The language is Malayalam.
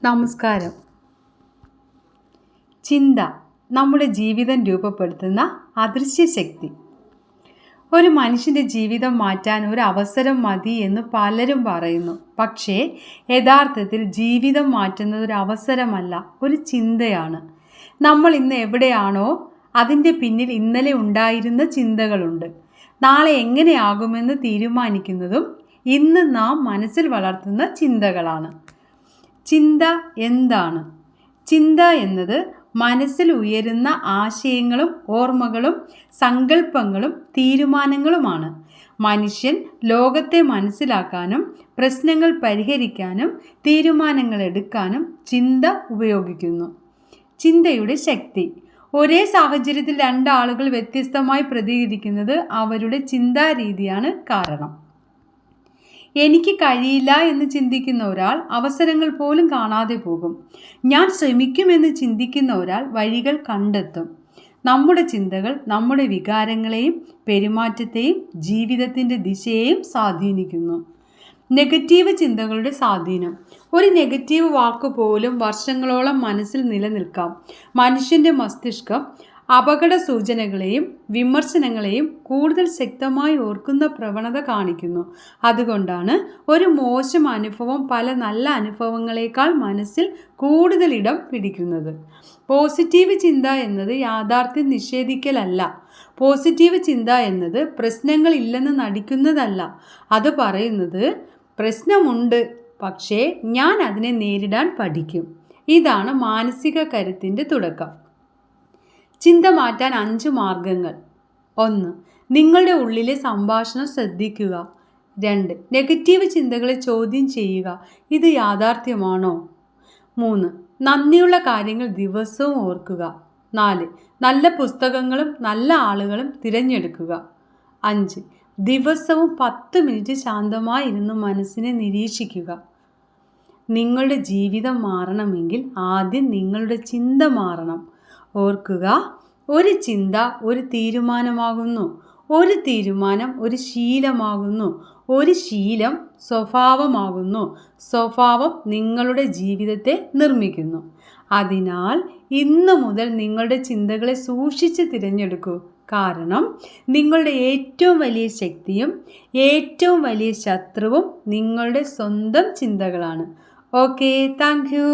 നമസ്കാരം. ചിന്ത നമ്മുടെ ജീവിതം രൂപപ്പെടുത്തുന്ന അദൃശ്യ ശക്തി. ഒരു മനുഷ്യൻ്റെ ജീവിതം മാറ്റാൻ ഒരു അവസരം മതി എന്ന് പലരും പറയുന്നു. പക്ഷേ യഥാർത്ഥത്തിൽ ജീവിതം മാറ്റുന്നത് ഒരു അവസരമല്ല, ഒരു ചിന്തയാണ്. നമ്മൾ ഇന്ന് എവിടെയാണോ അതിൻ്റെ പിന്നിൽ ഇന്നലെ ഉണ്ടായിരുന്ന ചിന്തകളുണ്ട്. നാളെ എങ്ങനെയാകുമെന്ന് തീരുമാനിക്കുന്നതും ഇന്ന് നാം മനസ്സിൽ വളർത്തുന്ന ചിന്തകളാണ്. ചിന്ത എന്താണ്? ചിന്ത എന്നത് മനസ്സിൽ ഉയരുന്ന ആശയങ്ങളും ഓർമ്മകളും സങ്കല്പങ്ങളും തീരുമാനങ്ങളുമാണ്. മനുഷ്യൻ ലോകത്തെ മനസ്സിലാക്കാനും പ്രശ്നങ്ങൾ പരിഹരിക്കാനും തീരുമാനങ്ങൾ എടുക്കാനും ചിന്ത ഉപയോഗിക്കുന്നു. ചിന്തയുടെ ശക്തി. ഒരേ സാഹചര്യത്തിൽ രണ്ടാളുകൾ വ്യത്യസ്തമായി പ്രതികരിക്കുന്നത് അവരുടെ ചിന്താരീതിയാണ് കാരണം. എനിക്ക് കഴിയില്ല എന്ന് ചിന്തിക്കുന്ന ഒരാൾ അവസരങ്ങൾ പോലും കാണാതെ പോകും. ഞാൻ ശ്രമിക്കുമെന്ന് ചിന്തിക്കുന്ന ഒരാൾ വഴികൾ കണ്ടെത്തും. നമ്മുടെ ചിന്തകൾ നമ്മുടെ വികാരങ്ങളെയും പെരുമാറ്റത്തെയും ജീവിതത്തിൻ്റെ ദിശയെയും സ്വാധീനിക്കുന്നു. നെഗറ്റീവ് ചിന്തകളുടെ സ്വാധീനം. ഒരു നെഗറ്റീവ് വാക്ക് പോലും വർഷങ്ങളോളം മനസ്സിൽ നിലനിൽക്കാം. മനുഷ്യൻ്റെ മസ്തിഷ്കം അപകട സൂചനകളെയും വിമർശനങ്ങളെയും കൂടുതൽ ശക്തമായി ഓർക്കുന്ന പ്രവണത കാണിക്കുന്നു. അതുകൊണ്ടാണ് ഒരു മോശം അനുഭവം പല നല്ല അനുഭവങ്ങളെക്കാൾ മനസ്സിൽ കൂടുതൽ ഇടം പിടിക്കുന്നത്. പോസിറ്റീവ് ചിന്ത എന്നത് യാഥാർത്ഥ്യം നിഷേധിക്കലല്ല. പോസിറ്റീവ് ചിന്ത എന്നത് പ്രശ്നങ്ങളില്ലെന്ന് നടിക്കുന്നതല്ല. അത് പറയുന്നത് പ്രശ്നമുണ്ട്, പക്ഷേ ഞാൻ അതിനെ നേരിടാൻ പഠിക്കും. ഇതാണ് മാനസിക കരുത്തിൻ്റെ തുടക്കം. ചിന്ത മാറ്റാൻ 5 മാർഗങ്ങൾ. 1. നിങ്ങളുടെ ഉള്ളിലെ സംഭാഷണം ശ്രദ്ധിക്കുക. 2. നെഗറ്റീവ് ചിന്തകളെ ചോദ്യം ചെയ്യുക. ഇത് യാഥാർത്ഥ്യമാണോ? 3. നന്ദിയുള്ള കാര്യങ്ങൾ ദിവസവും ഓർക്കുക. 4. നല്ല പുസ്തകങ്ങളും നല്ല ആളുകളും തിരഞ്ഞെടുക്കുക. 5. ദിവസവും 10 മിനിറ്റ് ശാന്തമായി ഇരുന്ന് മനസ്സിനെ നിരീക്ഷിക്കുക. നിങ്ങളുടെ ജീവിതം മാറണമെങ്കിൽ ആദ്യം നിങ്ങളുടെ ചിന്ത മാറണം. ഓർക്കുക, ഒരു ചിന്ത ഒരു തീരുമാനമാകുന്നു, ഒരു തീരുമാനം ഒരു ശീലമാകുന്നു, ഒരു ശീലം സ്വഭാവമാകുന്നു, സ്വഭാവം നിങ്ങളുടെ ജീവിതത്തെ നിർമ്മിക്കുന്നു. അതിനാൽ ഇന്നു മുതൽ നിങ്ങളുടെ ചിന്തകളെ സൂക്ഷിച്ച് തിരഞ്ഞെടുക്കൂ. കാരണം നിങ്ങളുടെ ഏറ്റവും വലിയ ശക്തിയും ഏറ്റവും വലിയ ശത്രുവും നിങ്ങളുടെ സ്വന്തം ചിന്തകളാണ്. Okay, thank you.